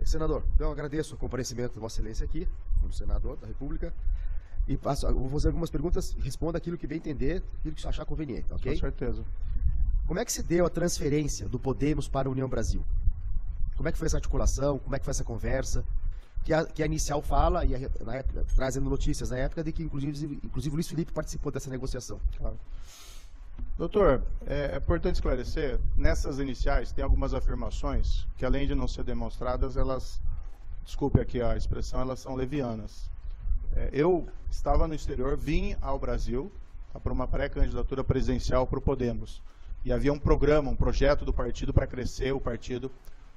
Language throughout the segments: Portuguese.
Senador, eu agradeço o comparecimento de Vossa Excelência aqui, como senador da República, e vou fazer algumas perguntas, responda aquilo que bem entender, aquilo que achar conveniente, ok? Com certeza. Como é que se deu a transferência do Podemos para a União Brasil? Como é que foi essa articulação? Como é que foi essa conversa? Que a inicial fala, e na época, trazendo notícias na época, de que inclusive o Luiz Felipe participou dessa negociação. Claro. Doutor, é importante esclarecer, nessas iniciais tem algumas afirmações que, além de não ser demonstradas, elas, desculpe aqui a expressão, elas são levianas. Eu estava no exterior, vim ao Brasil para uma pré-candidatura presidencial para o Podemos. E havia um programa, um projeto do partido para crescer o partido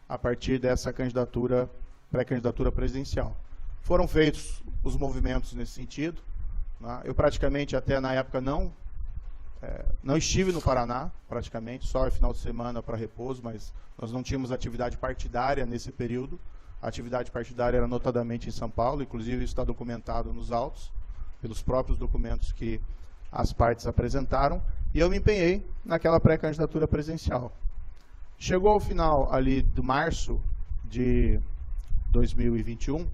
a partir dessa candidatura, pré-candidatura presidencial. Foram feitos os movimentos nesse sentido, né? Eu praticamente até na época não estive no Paraná, praticamente, só no final de semana para repouso, mas nós não tínhamos atividade partidária nesse período. A atividade partidária era notadamente em São Paulo, inclusive isso está documentado nos autos, pelos próprios documentos que as partes apresentaram, e eu me empenhei naquela pré-candidatura presidencial. Chegou ao final ali de março de 2021,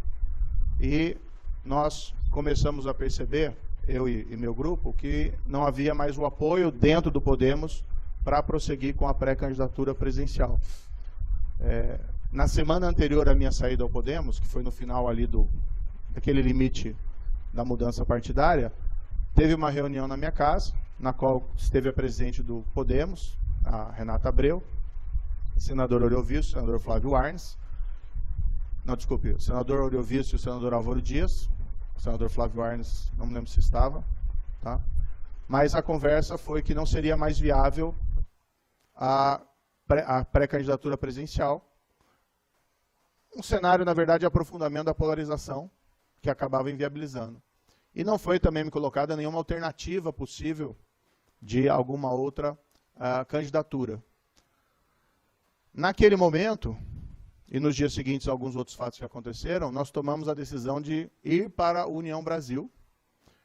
e nós começamos a perceber, eu e meu grupo, que não havia mais o apoio dentro do Podemos para prosseguir com a pré-candidatura presidencial. Na semana anterior à minha saída ao Podemos, que foi no final ali daquele limite da mudança partidária, teve uma reunião na minha casa, na qual esteve a presidente do Podemos, a Renata Abreu, o senador Oriovício, o senador Flávio Arnes, não, desculpe, o senador Oriovício e o senador Álvaro Dias, o senador Flávio Arnes, não me lembro se estava, tá? Mas a conversa foi que não seria mais viável a pré-candidatura presidencial. Um cenário, na verdade, de aprofundamento da polarização, que acabava inviabilizando. E não foi também me colocada nenhuma alternativa possível de alguma outra candidatura. Naquele momento, e nos dias seguintes alguns outros fatos que aconteceram, nós tomamos a decisão de ir para a União Brasil.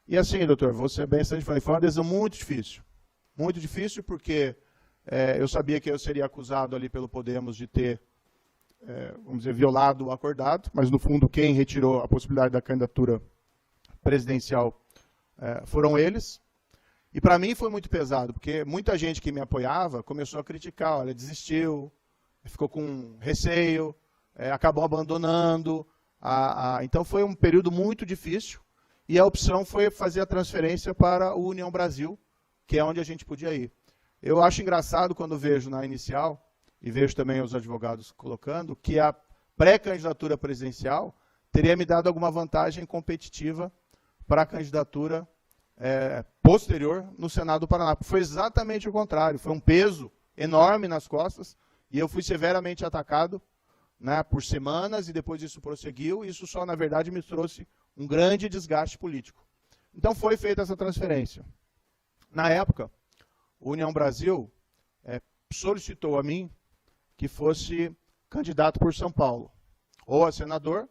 E assim, doutor, vou ser bem franco, foi uma decisão muito difícil. Muito difícil porque eu sabia que eu seria acusado ali pelo Podemos de ter, vamos dizer, violado o acordado, mas no fundo quem retirou a possibilidade da candidatura presidencial foram eles. E para mim foi muito pesado, porque muita gente que me apoiava começou a criticar, olha, desistiu, ficou com receio, acabou abandonando. Então foi um período muito difícil e a opção foi fazer a transferência para a União Brasil, que é onde a gente podia ir. Eu acho engraçado quando vejo na inicial, e vejo também os advogados colocando, que a pré-candidatura presidencial teria me dado alguma vantagem competitiva para a candidatura posterior no Senado do Paraná. Foi exatamente o contrário, foi um peso enorme nas costas, e eu fui severamente atacado, né, por semanas, e depois isso prosseguiu, e isso só, na verdade, me trouxe um grande desgaste político. Então foi feita essa transferência. Na época, a União Brasil solicitou a mim que fosse candidato por São Paulo, ou a senador,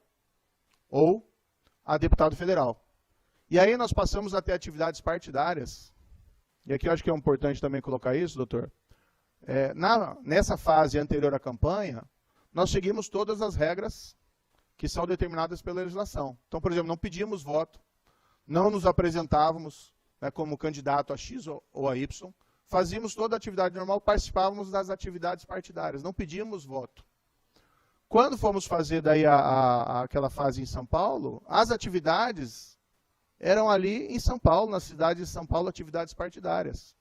ou a deputado federal. E aí nós passamos a ter atividades partidárias, e aqui eu acho que é importante também colocar isso, doutor. Nessa fase anterior à campanha, nós seguimos todas as regras que são determinadas pela legislação. Então, por exemplo, não pedíamos voto, não nos apresentávamos, né, como candidato a X ou a Y, fazíamos toda a atividade normal, participávamos das atividades partidárias, não pedíamos voto. Quando fomos fazer daí aquela fase em São Paulo, as atividades eram ali em São Paulo, na cidade de São Paulo, atividades partidárias.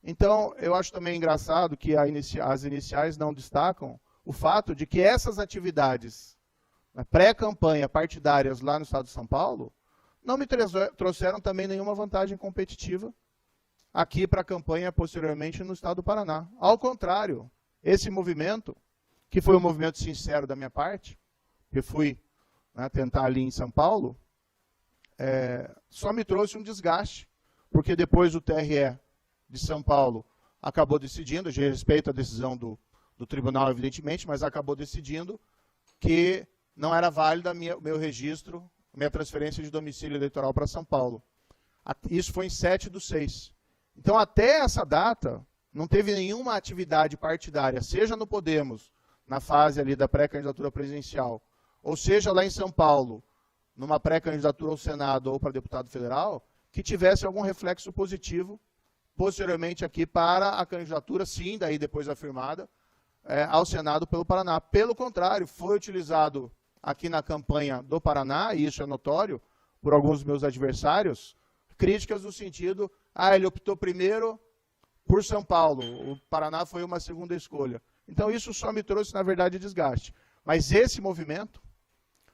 Então, eu acho também engraçado que as iniciais não destacam o fato de que essas atividades pré-campanha partidárias lá no estado de São Paulo não me trouxeram também nenhuma vantagem competitiva aqui para a campanha posteriormente no estado do Paraná. Ao contrário, esse movimento, que foi um movimento sincero da minha parte, que fui tentar ali em São Paulo, só me trouxe um desgaste, porque depois o TRE de São Paulo acabou decidindo, a gente respeita a decisão do tribunal, evidentemente, mas acabou decidindo que não era válida o meu registro, minha transferência de domicílio eleitoral para São Paulo. Isso foi em 7/6. Então, até essa data, não teve nenhuma atividade partidária, seja no Podemos, na fase ali da pré-candidatura presidencial, ou seja, lá em São Paulo, numa pré-candidatura ao Senado ou para deputado federal, que tivesse algum reflexo positivo, posteriormente aqui para a candidatura, sim, daí depois afirmada, ao Senado pelo Paraná. Pelo contrário, foi utilizado aqui na campanha do Paraná, e isso é notório, por alguns dos meus adversários, críticas no sentido, ele optou primeiro por São Paulo, o Paraná foi uma segunda escolha. Então isso só me trouxe, na verdade, desgaste. Mas esse movimento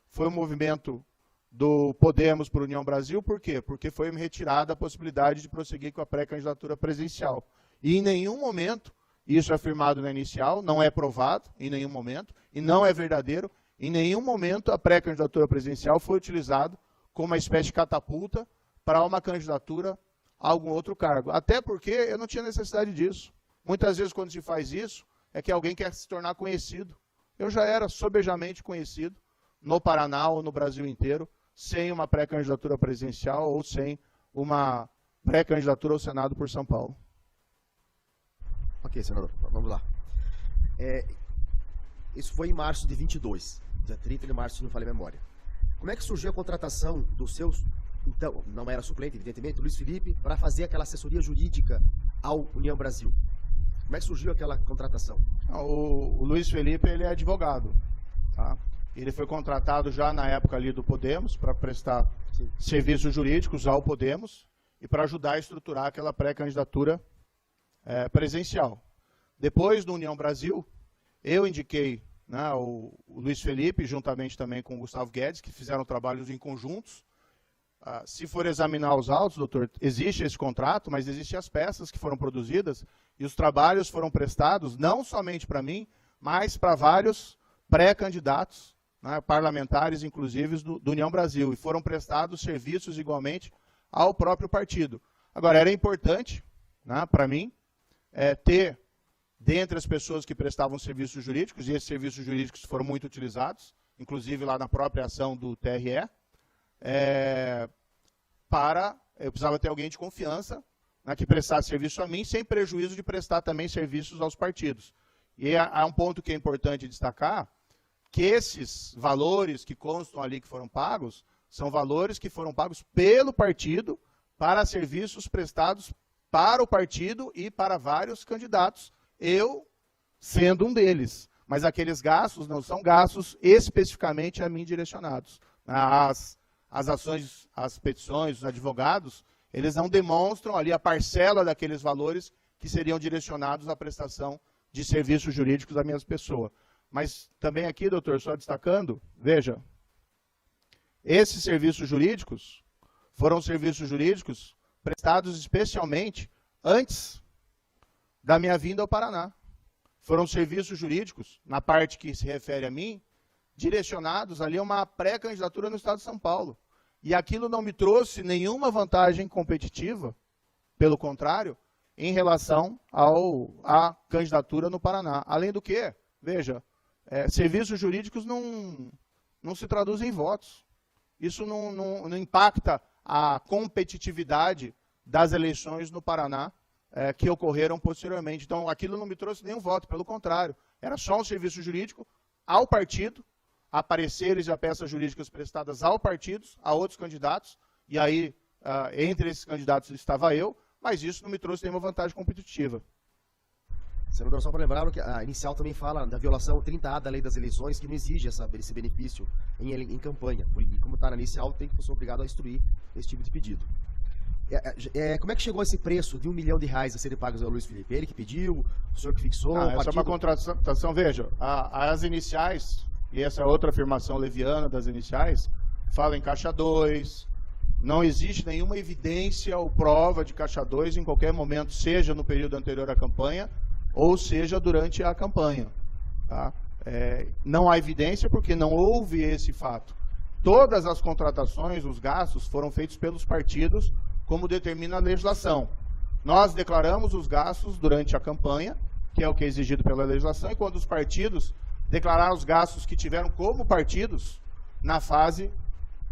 foi um movimento do Podemos por União Brasil, por quê? Porque foi me retirada a possibilidade de prosseguir com a pré-candidatura presidencial. E em nenhum momento, isso é afirmado na inicial, não é provado em nenhum momento, e não é verdadeiro, em nenhum momento a pré-candidatura presidencial foi utilizada como uma espécie de catapulta para uma candidatura a algum outro cargo. Até porque eu não tinha necessidade disso. Muitas vezes quando se faz isso, é que alguém quer se tornar conhecido. Eu já era sobejamente conhecido no Paraná ou no Brasil inteiro, sem uma pré-candidatura presidencial ou sem uma pré-candidatura ao Senado por São Paulo. Ok, senador, vamos lá. Isso foi em março de 22, dia 30 de março, se não falei a memória. Como é que surgiu a contratação dos seus, então, não era suplente, evidentemente, Luiz Felipe, para fazer aquela assessoria jurídica ao União Brasil? Como é que surgiu aquela contratação? O Luiz Felipe, ele é advogado, tá? Ele foi contratado já na época ali do Podemos para prestar serviços jurídicos ao Podemos e para ajudar a estruturar aquela pré-candidatura presencial. Depois do União Brasil, eu indiquei, né, o Luiz Felipe, juntamente também com o Gustavo Guedes, que fizeram trabalhos em conjuntos. Se for examinar os autos, doutor, existe esse contrato, mas existem as peças que foram produzidas e os trabalhos foram prestados não somente para mim, mas para vários pré-candidatos, né, parlamentares, inclusive, do União Brasil, e foram prestados serviços igualmente ao próprio partido. Agora, era importante, né, para mim, ter, dentre as pessoas que prestavam serviços jurídicos, e esses serviços jurídicos foram muito utilizados, inclusive lá na própria ação do TRE, eu precisava ter alguém de confiança, né, que prestasse serviço a mim, sem prejuízo de prestar também serviços aos partidos. E há um ponto que é importante destacar, que esses valores que constam ali que foram pagos, são valores que foram pagos pelo partido para serviços prestados para o partido e para vários candidatos, eu sendo um deles. Mas aqueles gastos não são gastos especificamente a mim direcionados. As ações, as petições, os advogados, eles não demonstram ali a parcela daqueles valores que seriam direcionados à prestação de serviços jurídicos da minha pessoa. Mas também aqui, doutor, só destacando, veja, esses serviços jurídicos foram serviços jurídicos prestados especialmente antes da minha vinda ao Paraná. Foram serviços jurídicos, na parte que se refere a mim, direcionados ali a uma pré-candidatura no estado de São Paulo. E aquilo não me trouxe nenhuma vantagem competitiva, pelo contrário, em relação à candidatura no Paraná. Além do que, veja, serviços jurídicos não se traduzem em votos. Isso não impacta a competitividade das eleições no Paraná que ocorreram posteriormente. Então, aquilo não me trouxe nenhum voto, pelo contrário. Era só um serviço jurídico ao partido, a pareceres e a peças jurídicas prestadas ao partido, a outros candidatos, e aí, entre esses candidatos estava eu, mas isso não me trouxe nenhuma vantagem competitiva. Senador, só para lembrar que a inicial também fala da violação 30A da lei das eleições, que não exige esse benefício em campanha. E como está na inicial, tem que ser obrigado a instruir esse tipo de pedido. Como é que chegou esse preço de R$1 milhão a serem pagos ao Luiz Felipe? Ele que pediu, o senhor que fixou? Essa é uma contratação. Veja, as iniciais, e essa é outra afirmação leviana das iniciais, fala em caixa 2, não existe nenhuma evidência ou prova de caixa 2 em qualquer momento, seja no período anterior à campanha, ou seja durante a campanha. Tá? Não há evidência porque não houve esse fato. Todas as contratações, os gastos, foram feitos pelos partidos, como determina a legislação. Nós declaramos os gastos durante a campanha, que é o que é exigido pela legislação, e quando os partidos declararam os gastos que tiveram como partidos na fase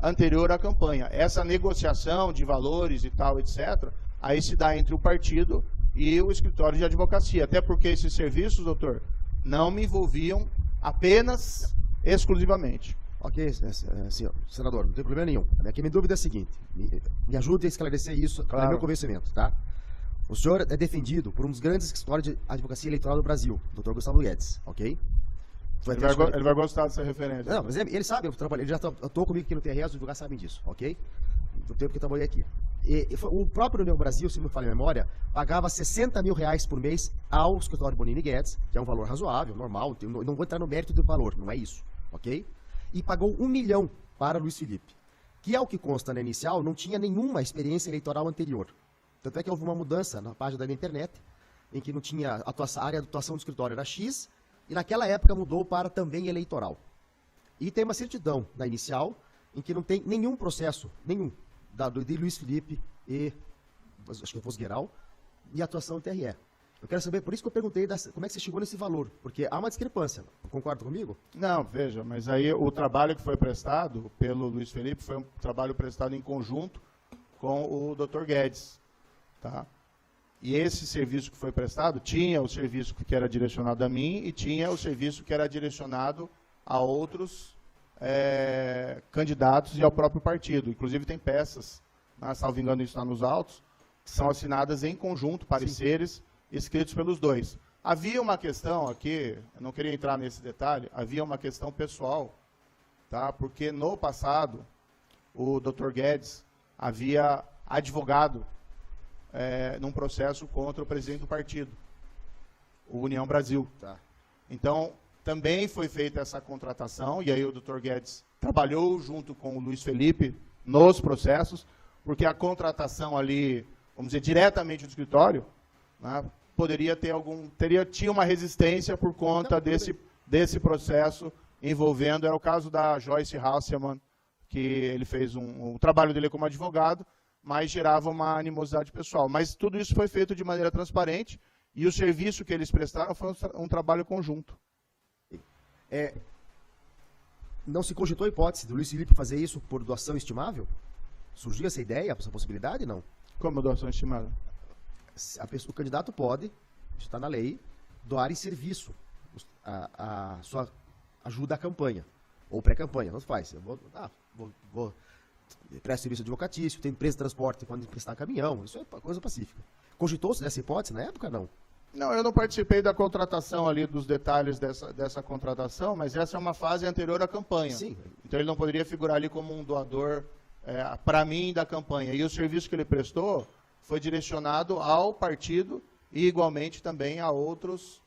anterior à campanha. Essa negociação de valores e tal, etc., aí se dá entre o partido e o escritório de advocacia. Até porque esses serviços, doutor, não me envolviam Apenas, exclusivamente. Ok, senhor senador, não tem problema nenhum. A minha dúvida é a seguinte, me ajude a esclarecer isso, Claro. no meu convencimento, tá? O senhor é defendido por um dos grandes escritórios de advocacia eleitoral do Brasil, Dr. Gustavo Guedes, ok? Ele vai gostar dessa referência. Não, mas ele sabe, ele já atuou comigo aqui no TRS, os advogados sabem disso, ok? Do tempo que eu trabalhei aqui. O próprio União Brasil, se não me falha a memória, pagava R$60 mil por mês ao escritório Bonini Guedes, que é um valor razoável, normal, não vou entrar no mérito do valor, não é isso, ok? E pagou R$1 milhão para Luiz Felipe, que é o que consta na inicial, não tinha nenhuma experiência eleitoral anterior. Tanto é que houve uma mudança na página da internet, em que não tinha a área de atuação do escritório era X, e naquela época mudou para também eleitoral. E tem uma certidão na inicial, em que não tem nenhum processo, de Luiz Felipe e, acho que é Fosgueiral, e atuação do TRE. Eu quero saber, por isso que eu perguntei como é que você chegou nesse valor, porque há uma discrepância, concorda comigo? Não, veja, mas aí o trabalho que foi prestado pelo Luiz Felipe foi um trabalho prestado em conjunto com o Dr. Guedes, tá? E esse serviço que foi prestado, tinha o serviço que era direcionado a mim e tinha o serviço que era direcionado a outros candidatos e ao próprio partido. Inclusive tem peças, salvo engano isso está nos autos, que são assinadas em conjunto, pareceres, escritos pelos dois. Havia uma questão aqui, eu não queria entrar nesse detalhe, havia uma questão pessoal, tá? Porque no passado o Dr. Guedes havia advogado num processo contra o presidente do partido, o União Brasil. Tá. Então, também foi feita essa contratação, e aí o Dr. Guedes trabalhou junto com o Luiz Felipe nos processos, porque a contratação ali, vamos dizer, diretamente do escritório, né, tinha uma resistência por conta desse processo envolvendo, era o caso da Joyce Hasselman, que ele fez o trabalho dele como advogado, mas gerava uma animosidade pessoal. Mas tudo isso foi feito de maneira transparente e o serviço que eles prestaram foi um trabalho conjunto. Não se cogitou a hipótese do Luiz Felipe fazer isso por doação estimável? Surgiu essa ideia, essa possibilidade, não? Como doação estimada? O candidato pode, está na lei, doar em serviço a sua ajuda à campanha, ou pré-campanha, não faz. Eu vou presto serviço advocatício, tem empresa de transporte, pode prestar caminhão, isso é coisa pacífica. Cogitou-se dessa hipótese na época, não? Não, eu não participei da contratação ali, dos detalhes dessa contratação, mas essa é uma fase anterior à campanha. Sim. Então ele não poderia figurar ali como um doador para mim da campanha. E o serviço que ele prestou foi direcionado ao partido e igualmente também a outros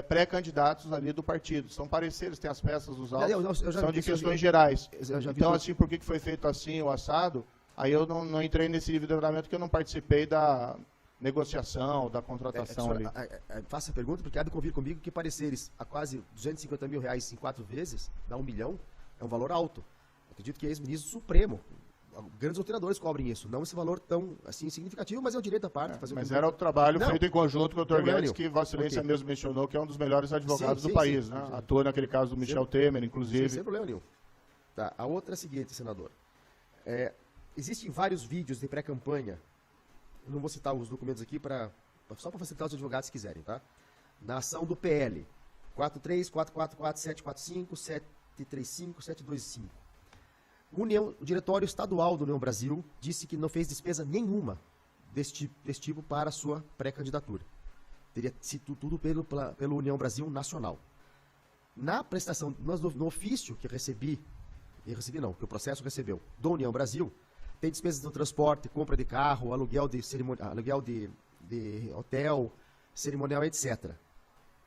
pré-candidatos ali do partido. São pareceres, tem as peças dos autos, são de questões gerais. Então, assim, por que foi feito assim, o assado? Aí eu não entrei nesse livro de tratamento porque eu não participei da negociação, da contratação ali. Faça a pergunta, porque há de convir comigo que pareceres a quase R$250 mil em 4 vezes, dá R$1 milhão, é um valor alto. Eu acredito que é ex-ministro supremo. Grandes doutoradores cobrem isso, não esse valor tão assim significativo, mas é o direito da parte. Mas era o trabalho feito em conjunto com o Dr. Guedes, que Vossa Excelência mesmo mencionou, que é um dos melhores advogados do país. Sim. Atua naquele caso do Michel Temer, inclusive. Sem problema nenhum. Tá. A outra é a seguinte, senador. Existem vários vídeos de pré-campanha, eu não vou citar os documentos aqui, só para facilitar os advogados se quiserem, tá? Na ação do PL, 43, 444, 745, 735, 725. O Diretório Estadual do União Brasil disse que não fez despesa nenhuma desse tipo para a sua pré-candidatura. Teria sido tudo pelo União Brasil Nacional. Na prestação, no ofício que que o processo recebeu do União Brasil, tem despesas do transporte, compra de carro, aluguel de hotel, cerimonial, etc.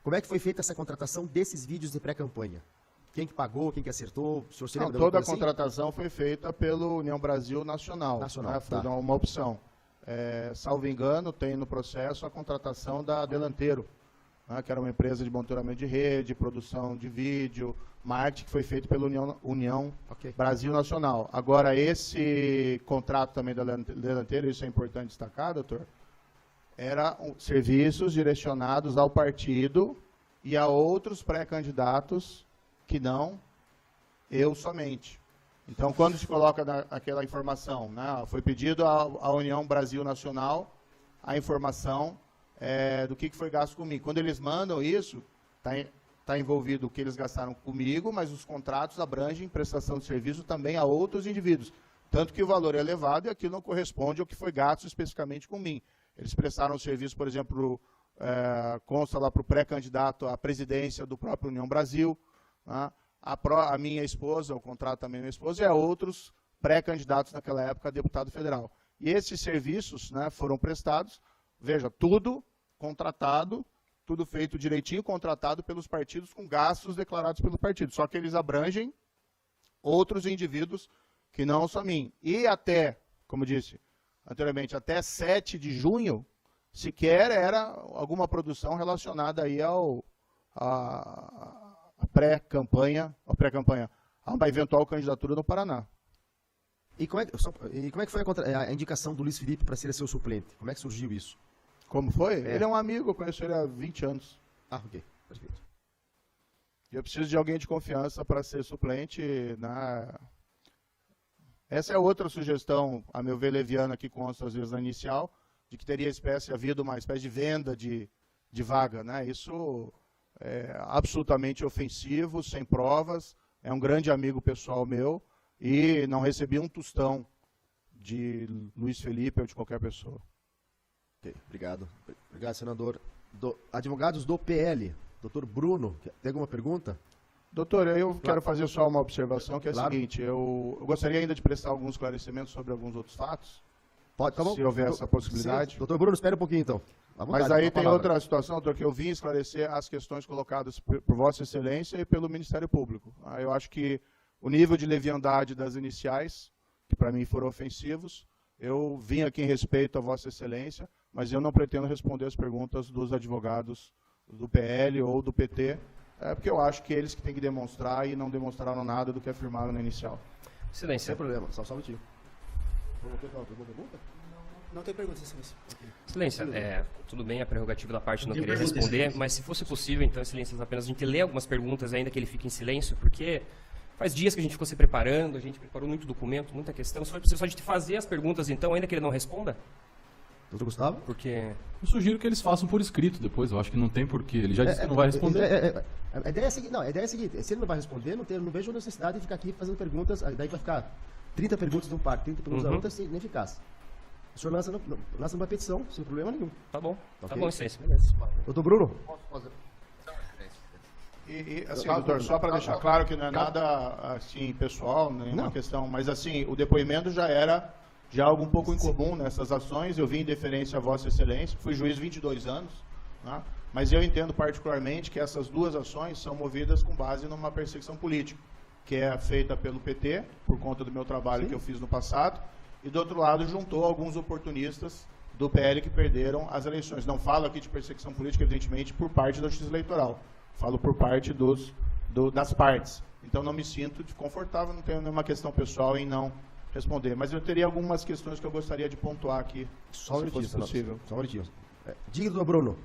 Como é que foi feita essa contratação desses vídeos de pré-campanha? Quem que pagou, quem que acertou? O senhor se lembra? Toda a contratação foi feita pelo União Brasil Nacional. Foi uma opção. Salvo engano, tem no processo a contratação da Delanteiro, que era uma empresa de monitoramento de rede, produção de vídeo, marketing, que foi feito pela União Brasil Nacional. Agora, esse contrato também da Delanteiro, isso é importante destacar, doutor, eram serviços direcionados ao partido e a outros pré-candidatos que não eu somente. Então, quando se coloca aquela informação, foi pedido à União Brasil Nacional a informação do que foi gasto comigo. Quando eles mandam isso, está envolvido o que eles gastaram comigo, mas os contratos abrangem prestação de serviço também a outros indivíduos. Tanto que o valor é elevado e aquilo não corresponde ao que foi gasto especificamente com mim. Eles prestaram serviço, por exemplo, consta lá para o pré-candidato à presidência do próprio União Brasil, né? A minha esposa, o contrato também da minha esposa, e a outros pré-candidatos naquela época a deputado federal. E esses serviços, né, foram prestados, veja, tudo contratado, tudo feito direitinho, contratado pelos partidos com gastos declarados pelo partido. Só que eles abrangem outros indivíduos que não só mim. E até, como disse anteriormente, até 7 de junho, sequer era alguma produção relacionada aí a pré-campanha, a uma eventual candidatura no Paraná. E como é que foi a indicação do Luiz Felipe para ser seu suplente? Como é que surgiu isso? Como foi? Ele é um amigo, eu conheço ele há 20 anos. Ah, ok. Perfeito. E eu preciso de alguém de confiança para ser suplente. Essa é outra sugestão, a meu ver, leviana, que consta às vezes na inicial, de que teria havido uma espécie de venda de vaga, né? Isso é absolutamente ofensivo, sem provas. É um grande amigo pessoal meu e não recebi um tostão de Luiz Felipe ou de qualquer pessoa. Ok, obrigado. Obrigado, senador. Advogados do PL, doutor Bruno, tem alguma pergunta? Doutor, eu quero fazer só uma observação, que é Claro. a seguinte, eu gostaria ainda de prestar alguns esclarecimentos sobre alguns outros fatos, Pode, tá bom? se houver essa possibilidade. Sim, doutor Bruno, espera um pouquinho então. À vontade, Mas aí com a tem palavra. outra situação, doutor, que eu vim esclarecer as questões colocadas por Vossa Excelência e pelo Ministério Público. Eu acho que o nível de leviandade das iniciais, que para mim foram ofensivos, eu vim aqui em respeito a Vossa Excelência, mas eu não pretendo responder as perguntas dos advogados do PL ou do PT, porque eu acho que eles que têm que demonstrar e não demonstraram nada do que afirmaram na inicial. Excelência. Sem problema, só um minutinho. Alguma pergunta? Não tem pergunta, Excelência. Excelência, tudo bem, a prerrogativa da parte não Tem querer pergunta, responder, Excelência. mas se fosse possível, então, Excelência, apenas a gente lê algumas perguntas, ainda que ele fique em silêncio, porque faz dias que a gente ficou se preparando, a gente preparou muito documento, muita questão, só precisa só a gente fazer as perguntas, então, ainda que ele não responda, Doutor Gustavo? porque... Eu sugiro que eles façam por escrito depois, eu acho que não tem porquê. Ele já disse que não vai responder. A ideia é a seguinte, se ele não vai responder, não vejo necessidade de ficar aqui fazendo perguntas, daí vai ficar 30 perguntas de um parte, 30 perguntas da outra, sem ineficaz. O senhor lança uma petição, sem problema nenhum. Tá bom, tá Ok. bom, Excelência, beleza. Doutor Bruno? E assim, doutor, só para deixar claro que não é nada assim pessoal, nenhuma Não. questão, mas assim, o depoimento já era algo um pouco incomum nessas ações. Eu vim em deferência a Vossa Excelência, fui juiz 22 anos, né? Mas eu entendo particularmente que essas duas ações são movidas com base numa perseguição política, que é feita pelo PT, por conta do meu trabalho Sim. que eu fiz no passado, e do outro lado juntou alguns oportunistas do PL que perderam as eleições. Não falo aqui de perseguição política, evidentemente, por parte da Justiça Eleitoral. Falo por parte das partes. Então não me sinto desconfortável, não tenho nenhuma questão pessoal em não responder. Mas eu teria algumas questões que eu gostaria de pontuar aqui, Só um se minutinho, fosse possível. Só um minutinho. Diga, doutor Bruno.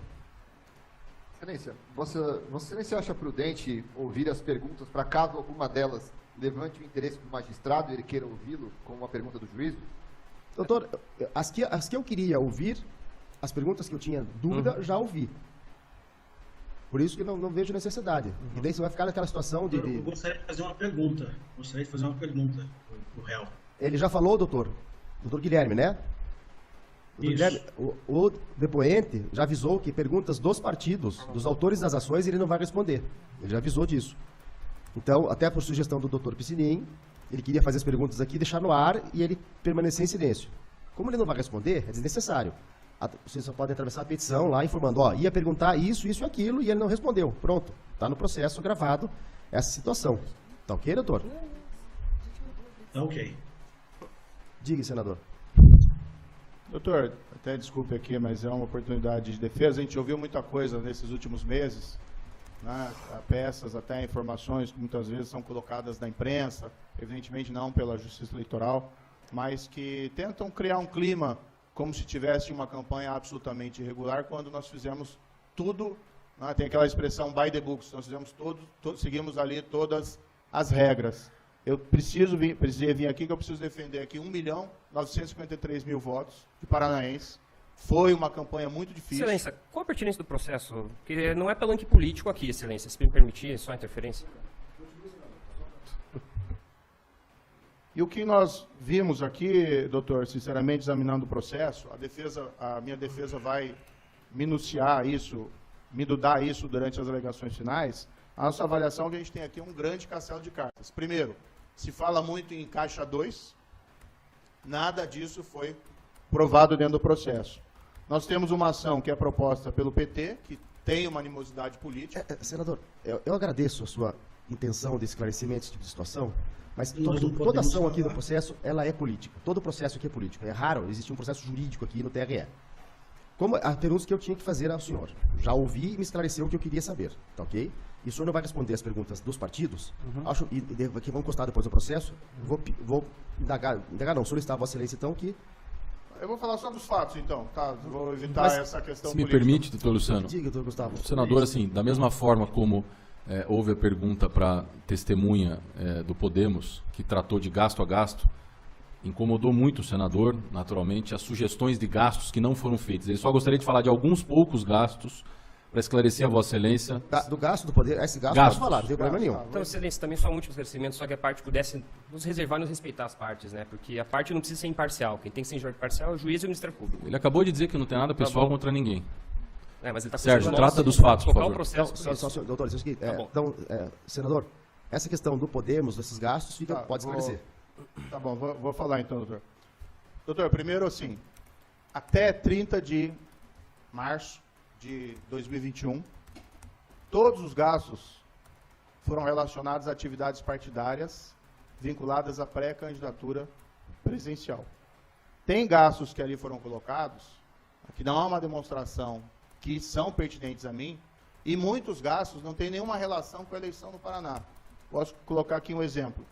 Excelência, Vossa Excelência acha prudente ouvir as perguntas para caso alguma delas levante o interesse do magistrado e ele queira ouvi-lo com uma pergunta do juízo? Doutor, as que eu queria ouvir, as perguntas que eu tinha dúvida, já ouvi. Por isso que não vejo necessidade. E daí você vai ficar naquela situação de... Eu gostaria de fazer uma pergunta. Pro réu. Ele já falou, doutor Guilherme, né? Doutor Isso. Guilherme, o depoente já avisou que perguntas dos partidos, dos autores das ações, ele não vai responder. Ele já avisou disso. Então, até por sugestão do doutor Piscinin, ele queria fazer as perguntas aqui, deixar no ar e ele permanecer em silêncio. Como ele não vai responder, é desnecessário. Vocês só podem atravessar a petição lá informando, ia perguntar isso e aquilo, e ele não respondeu. Pronto, está no processo gravado essa situação. Tá ok, doutor? Tá ok. Diga, senador. Doutor, até desculpe aqui, mas é uma oportunidade de defesa. A gente ouviu muita coisa nesses últimos meses, né? Peças, até informações que muitas vezes são colocadas na imprensa, evidentemente não pela Justiça Eleitoral, mas que tentam criar um clima como se tivesse uma campanha absolutamente irregular, quando nós fizemos tudo, né? Tem aquela expressão by the books, nós fizemos seguimos ali todas as regras. Eu precisei vir aqui, que eu preciso defender aqui 1.953.000 votos de paranaenses, Foi uma campanha muito difícil. Excelência, qual a pertinência do processo? Porque não é palanque político aqui, Excelência, se me permitir, só interferência. E o que nós vimos aqui, doutor, sinceramente, examinando o processo, a minha defesa vai minuciar isso, minudar isso durante as alegações finais. A nossa avaliação é que a gente tem aqui um grande castelo de cartas. Primeiro, se fala muito em caixa 2, nada disso foi provado dentro do processo. Nós temos uma ação que é proposta pelo PT, que tem uma animosidade política. Senador, eu agradeço a sua intenção de esclarecimento desse tipo de situação, mas Nós não toda podemos ação aqui do falar. processo, ela é política. Todo processo aqui é político. É raro existir um processo jurídico aqui no TRE. Como a pergunta que eu tinha que fazer ao senhor. Já ouvi e me esclareceu o que eu queria saber, tá ok? E o senhor não vai responder as perguntas dos partidos, acho, que vão constar depois do processo, vou solicitar a Vossa Excelência, então, que... Eu vou falar só dos fatos, então, tá? Vou evitar essa questão Se me política. permite, doutor Luciano. Diga, doutor Gustavo. Senador, assim, da mesma forma como houve a pergunta para testemunha do Podemos, que tratou de gasto a gasto, incomodou muito o senador, naturalmente, as sugestões de gastos que não foram feitos. Ele só gostaria de falar de alguns poucos gastos para esclarecer a Vossa Excelência. Do gasto do poder, esse gasto Gastos. posso falar, não tem problema nenhum. Então, Excelência, também só um último esclarecimento, só que a parte pudesse nos reservar e nos respeitar as partes, né? Porque a parte não precisa ser imparcial. Quem tem que ser imparcial é o juiz e o Ministério Público. Ele acabou de dizer que não tem nada pessoal bom. contra ninguém. Mas ele está Sérgio, trata dos fatos, por tocar favor. o processo. Doutor, é o seguinte, Tá bom. então, senador, essa questão do Podemos, desses gastos, Tá, pode esclarecer. Tá bom, vou falar então, doutor. Doutor, primeiro assim, até 30 de março de 2021, todos os gastos foram relacionados a atividades partidárias vinculadas à pré-candidatura presidencial. Tem gastos que ali foram colocados, que não há uma demonstração que são pertinentes a mim, e muitos gastos não têm nenhuma relação com a eleição no Paraná. Posso colocar aqui um exemplo.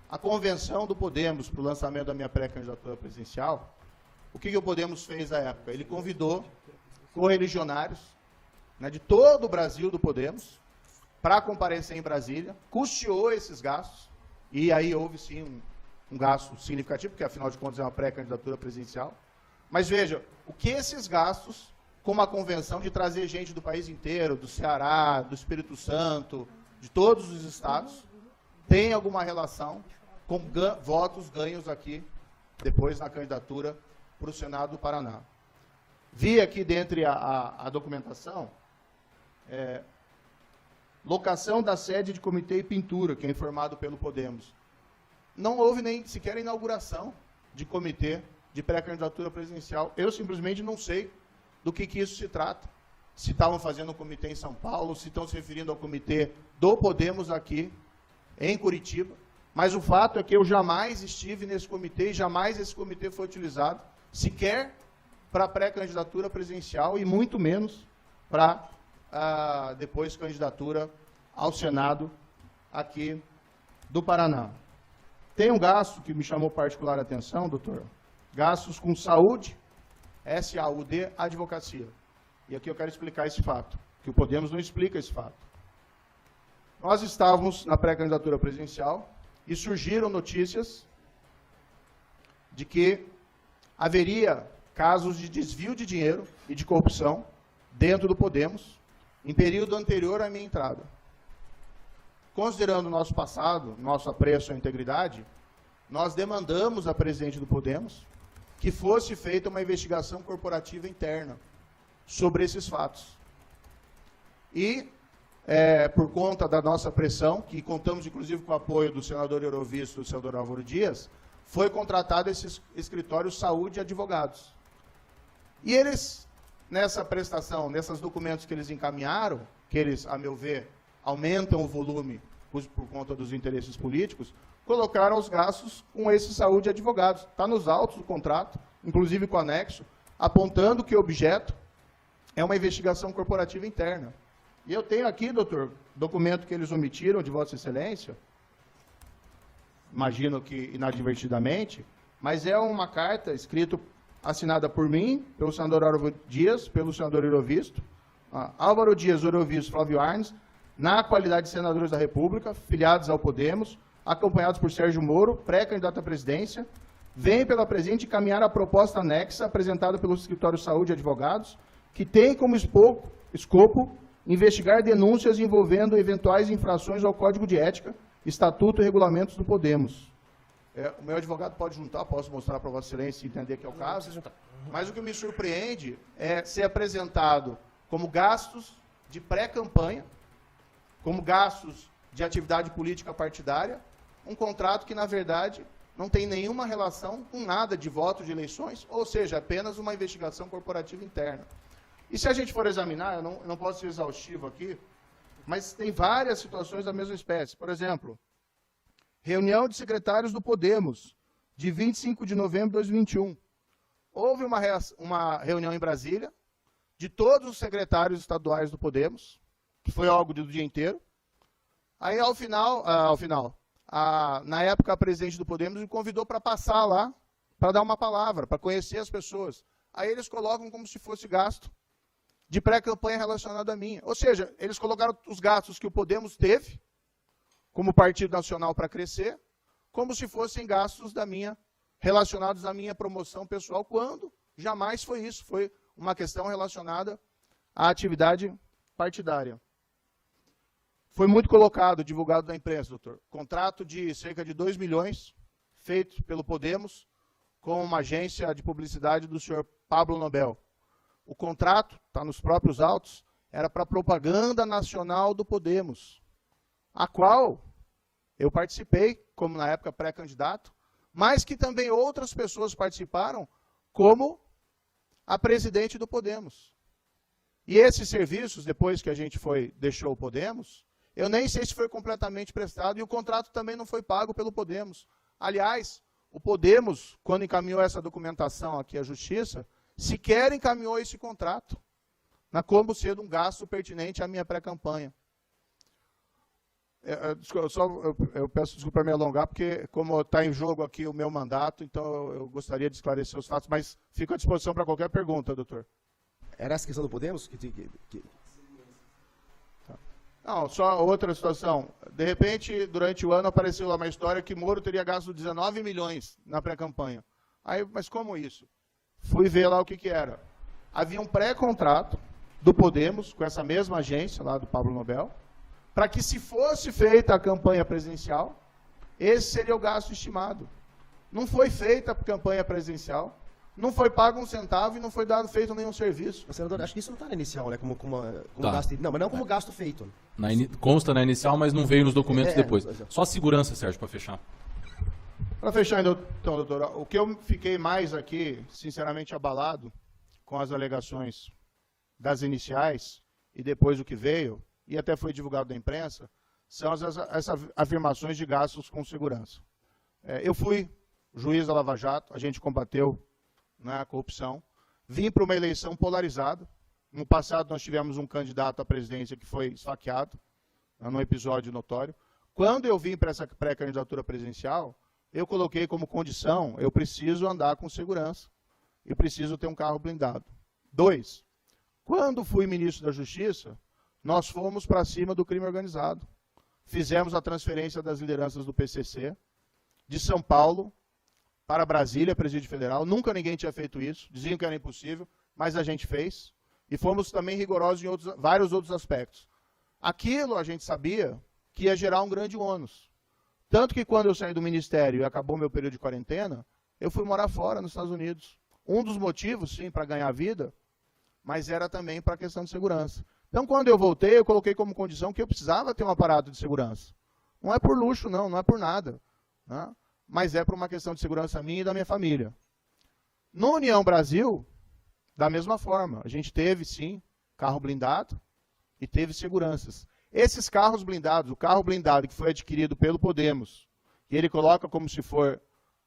A convenção do Podemos para o lançamento da minha pré-candidatura presidencial, o que o Podemos fez na época? Ele convidou correligionários, né, de todo o Brasil do Podemos para comparecer em Brasília, custeou esses gastos, e aí houve sim um gasto significativo, porque afinal de contas é uma pré-candidatura presidencial. Mas veja, o que esses gastos, como a convenção de trazer gente do país inteiro, do Ceará, do Espírito Santo, de todos os estados, tem alguma relação com votos ganhos aqui, depois na candidatura para o Senado do Paraná. Vi aqui dentre a documentação, locação da sede de comitê e pintura, que é informado pelo Podemos. Não houve nem sequer inauguração de comitê de pré-candidatura presidencial. Eu simplesmente não sei do que isso se trata. Se estavam fazendo um comitê em São Paulo, se estão se referindo ao comitê do Podemos aqui em Curitiba. Mas o fato é que eu jamais estive nesse comitê e jamais esse comitê foi utilizado, sequer para pré-candidatura presidencial e muito menos para depois candidatura ao Senado aqui do Paraná. Tem um gasto que me chamou particular atenção, doutor, gastos com saúde, SAUD, advocacia. E aqui eu quero explicar esse fato, que o Podemos não explica esse fato. Nós estávamos na pré-candidatura presidencial e surgiram notícias de que haveria casos de desvio de dinheiro e de corrupção dentro do Podemos, em período anterior à minha entrada. Considerando o nosso passado, nosso apreço à integridade, nós demandamos à presidente do Podemos que fosse feita uma investigação corporativa interna sobre esses fatos. E, por conta da nossa pressão, que contamos inclusive com o apoio do senador Eurovisto e do senador Álvaro Dias, foi contratado esse escritório Saúde Advogados. E eles, nessa prestação, nesses documentos que eles encaminharam, que eles, a meu ver, aumentam o volume por conta dos interesses políticos, colocaram os gastos com esse Saúde Advogados. Está nos autos do contrato, inclusive com o anexo, apontando que o objeto é uma investigação corporativa interna. E eu tenho aqui, doutor, documento que eles omitiram de Vossa Excelência, imagino que inadvertidamente, mas é uma carta escrita, assinada por mim, pelo senador Álvaro Dias, pelo senador Eurovisto, Álvaro Dias, Eurovisto, Flávio Arnes, na qualidade de senadores da República, filiados ao Podemos, acompanhados por Sérgio Moro, pré-candidato à presidência, vem pela presente encaminhar a proposta anexa apresentada pelo Escritório de Saúde e Advogados, que tem como escopo investigar denúncias envolvendo eventuais infrações ao Código de Ética, Estatuto e Regulamentos do Podemos. O meu advogado pode juntar, posso mostrar para Vossa Excelência e entender que é o caso. Mas o que me surpreende é ser apresentado como gastos de pré-campanha, como gastos de atividade política partidária, um contrato que, na verdade, não tem nenhuma relação com nada de voto de eleições, ou seja, apenas uma investigação corporativa interna. E se a gente for examinar, eu não posso ser exaustivo aqui, mas tem várias situações da mesma espécie. Por exemplo, reunião de secretários do Podemos, de 25 de novembro de 2021. Houve uma reunião em Brasília, de todos os secretários estaduais do Podemos, que foi algo do dia inteiro. Aí, na época, a presidente do Podemos me convidou para passar lá, para dar uma palavra, para conhecer as pessoas. Aí eles colocam como se fosse gasto de pré-campanha relacionado a mim. Ou seja, eles colocaram os gastos que o Podemos teve, como Partido Nacional para crescer, como se fossem gastos relacionados à minha promoção pessoal, quando jamais foi isso, foi uma questão relacionada à atividade partidária. Foi muito colocado, divulgado na imprensa, doutor, contrato de cerca de 2 milhões, feito pelo Podemos, com uma agência de publicidade do senhor Pablo Nobel. O contrato, está nos próprios autos, era para a propaganda nacional do Podemos, a qual eu participei, como na época pré-candidato, mas que também outras pessoas participaram, como a presidente do Podemos. E esses serviços, depois que a gente deixou o Podemos, eu nem sei se foi completamente prestado, e o contrato também não foi pago pelo Podemos. Aliás, o Podemos, quando encaminhou essa documentação aqui à Justiça, sequer encaminhou esse contrato, como sendo um gasto pertinente à minha pré-campanha. Eu peço desculpa por me alongar, porque como está em jogo aqui o meu mandato, então eu gostaria de esclarecer os fatos, mas fico à disposição para qualquer pergunta, doutor. Era essa questão do Podemos? Não, só outra situação. De repente, durante o ano, apareceu lá uma história que Moro teria gasto 19 milhões na pré-campanha. Aí, mas como isso? Fui ver lá o que era. Havia um pré-contrato do Podemos, com essa mesma agência lá do Pablo Nobel, para que, se fosse feita a campanha presidencial, esse seria o gasto estimado. Não foi feita a campanha presidencial, não foi pago um centavo e não foi feito nenhum serviço. Mas, senador, acho que isso não está na inicial, né? Como Tá. gasto. Não, mas não como gasto feito. Consta na inicial, mas não veio nos documentos depois. Só a segurança, Sérgio, para fechar. Para fechar, então, doutora, o que eu fiquei mais aqui, sinceramente, abalado com as alegações das iniciais e depois o que veio, e até foi divulgado na imprensa, são essas afirmações de gastos com segurança. Eu fui juiz da Lava Jato, a gente combateu a corrupção, vim para uma eleição polarizada. No passado nós tivemos um candidato à presidência que foi esfaqueado, num episódio notório. Quando eu vim para essa pré-candidatura presidencial, eu coloquei como condição, eu preciso andar com segurança e preciso ter um carro blindado. 2, quando fui ministro da Justiça, nós fomos para cima do crime organizado. Fizemos a transferência das lideranças do PCC, de São Paulo para Brasília, Presídio Federal. Nunca ninguém tinha feito isso, diziam que era impossível, mas a gente fez. E fomos também rigorosos em vários outros aspectos. Aquilo a gente sabia que ia gerar um grande ônus. Tanto que quando eu saí do ministério e acabou meu período de quarentena, eu fui morar fora, nos Estados Unidos. Um dos motivos, sim, para ganhar vida, mas era também para a questão de segurança. Então, quando eu voltei, eu coloquei como condição que eu precisava ter um aparato de segurança. Não é por luxo, não é por nada, né? Mas é por uma questão de segurança minha e da minha família. No União Brasil, da mesma forma, a gente teve, sim, carro blindado e teve seguranças. Esses carros blindados, o carro blindado que foi adquirido pelo Podemos, e ele coloca como se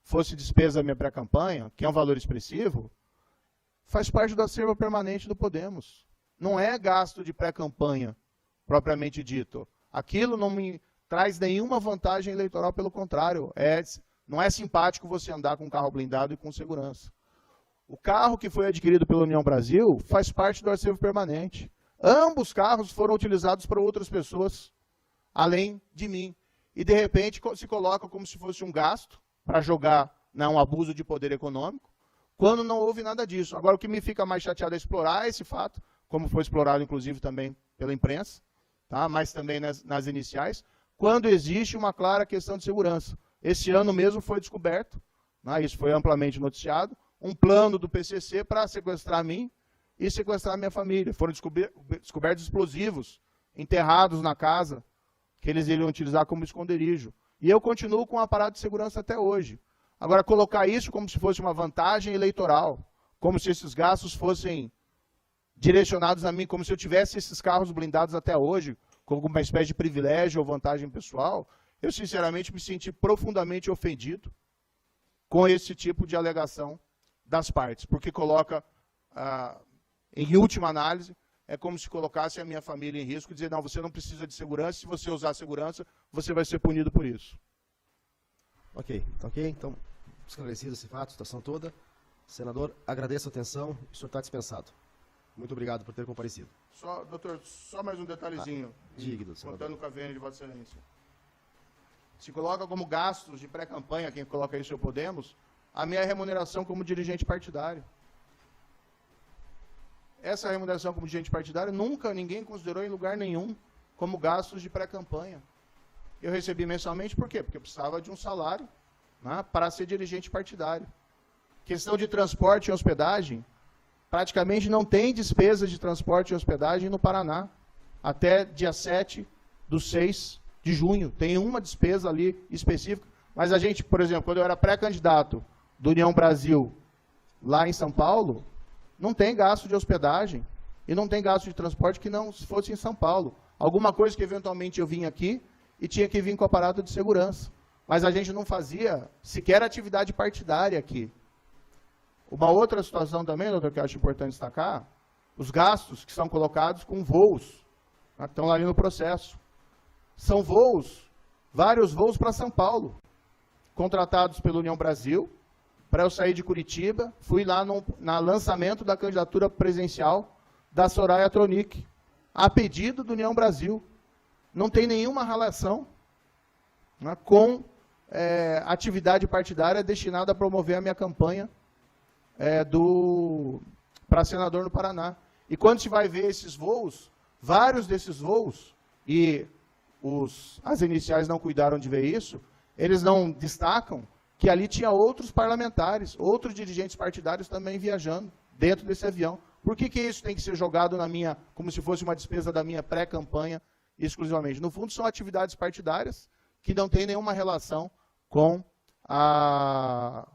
fosse despesa da minha pré-campanha, que é um valor expressivo, faz parte do acervo permanente do Podemos. Não é gasto de pré-campanha, propriamente dito. Aquilo não me traz nenhuma vantagem eleitoral, pelo contrário. Não é simpático você andar com um carro blindado e com segurança. O carro que foi adquirido pela União Brasil faz parte do acervo permanente. Ambos carros foram utilizados por outras pessoas, além de mim. E, de repente, se coloca como se fosse um gasto para jogar não abuso de poder econômico, quando não houve nada disso. Agora, o que me fica mais chateado é explorar esse fato, como foi explorado, inclusive, também pela imprensa, tá? Mas também nas iniciais, quando existe uma clara questão de segurança. Esse ano mesmo foi descoberto, né? Isso foi amplamente noticiado, um plano do PCC para sequestrar mim e sequestrar minha família. Foram descobertos explosivos enterrados na casa, que eles iriam utilizar como esconderijo. E eu continuo com o aparato de segurança até hoje. Agora, colocar isso como se fosse uma vantagem eleitoral, como se esses gastos fossem direcionados a mim, como se eu tivesse esses carros blindados até hoje, como uma espécie de privilégio ou vantagem pessoal, eu sinceramente me senti profundamente ofendido com esse tipo de alegação das partes, porque coloca, em última análise, é como se colocasse a minha família em risco e dizer, não, você não precisa de segurança, se você usar segurança, você vai ser punido por isso. Ok, então, esclarecido esse fato, a situação toda. Senador, agradeço a atenção, o senhor está dispensado. Muito obrigado por ter comparecido. Doutor, só mais um detalhezinho, Digno, senador. contando com a vênia de Vossa Excelência. Se coloca como gastos de pré-campanha, quem coloca isso é o Podemos, a minha remuneração como dirigente partidário. Essa remuneração como dirigente partidário nunca ninguém considerou em lugar nenhum como gastos de pré-campanha. Eu recebi mensalmente por quê? Porque eu precisava de um salário, né, para ser dirigente partidário. Questão de transporte e hospedagem, praticamente não tem despesa de transporte e hospedagem no Paraná. Até dia 7/6 de junho. Tem uma despesa ali específica. Mas a gente, por exemplo, quando eu era pré-candidato do União Brasil, lá em São Paulo, não tem gasto de hospedagem e não tem gasto de transporte que não fosse em São Paulo. Alguma coisa que eventualmente eu vim aqui e tinha que vir com aparato de segurança. Mas a gente não fazia sequer atividade partidária aqui. Uma outra situação também, doutor, que eu acho importante destacar, os gastos que são colocados com voos, né, estão ali no processo. São voos, vários voos para São Paulo, contratados pela União Brasil, para eu sair de Curitiba, fui lá no lançamento da candidatura presidencial da Soraya Tronic, a pedido da União Brasil. Não tem nenhuma relação, né, com atividade partidária destinada a promover a minha campanha para senador no Paraná. E quando se vai ver esses voos, vários desses voos, e as iniciais não cuidaram de ver isso, eles não destacam que ali tinha outros parlamentares, outros dirigentes partidários também viajando dentro desse avião. Por que isso tem que ser jogado na minha, como se fosse uma despesa da minha pré-campanha exclusivamente? No fundo, são atividades partidárias que não têm nenhuma relação com a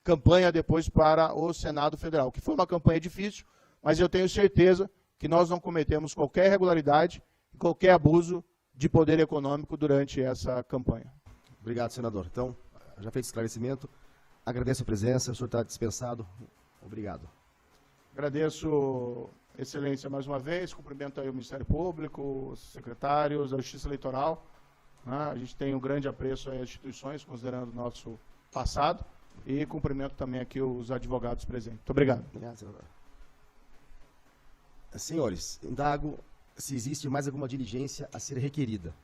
campanha depois para o Senado Federal, que foi uma campanha difícil, mas eu tenho certeza que nós não cometemos qualquer irregularidade, qualquer abuso de poder econômico durante essa campanha. Obrigado, senador. Então, já feito esclarecimento, agradeço a presença, o senhor está dispensado. Obrigado. Agradeço, Excelência, mais uma vez, cumprimento aí o Ministério Público, os secretários, a Justiça Eleitoral. Né? A gente tem um grande apreço às instituições, considerando o nosso passado, e cumprimento também aqui os advogados presentes. Muito obrigado. Obrigado, senador. Senhores, indago se existe mais alguma diligência a ser requerida.